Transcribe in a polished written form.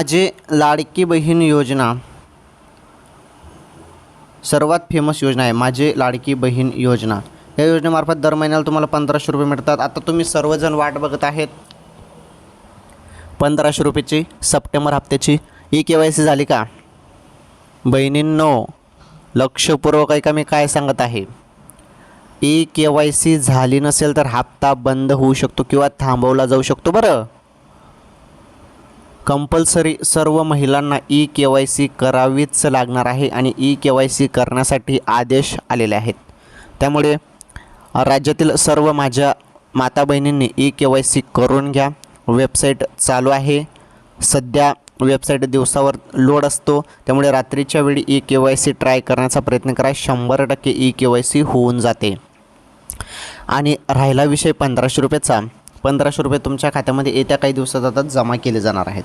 माझे लाडकी बहीण योजना सर्वात फेमस योजना आहे. माझे लाडकी बहीण योजना या योजनेमार्फत दर महिन्याला तुम्हाला 1500 रुपये मिळतात. आता तुम्ही सर्वजण वाट बघत आहेत 1500 रुपयाची सप्टेंबर हप्त्याची. KYC झाली का बहिणींनो? लक्षपूर्वक ऐका मी काय सांगत आहे. KYC झाली नसेल तर हप्ता बंद होऊ शकतो किंवा थांबवला जाऊ शकतो. बरं, कंपल्सरी सर्व महिलांना KYC करावीच लागणार आहे आणि KYC करण्यासाठी आदेश आलेले आहेत. त्यामुळे राज्यातील सर्व माझ्या माता बहिणींनी KYC करून घ्या. वेबसाईट चालू आहे सध्या. वेबसाईट दिवसावर लोड असतो, त्यामुळे रात्रीच्या वेळी KYC ट्राय करण्याचा प्रयत्न करा. 100% KYC होऊन जाते. आणि राहिला विषय 1500 रुपयाचा. 1500 रुपये तुमच्या खात्यामध्ये येत्या काही दिवसात आता जमा केले जाणार आहेत.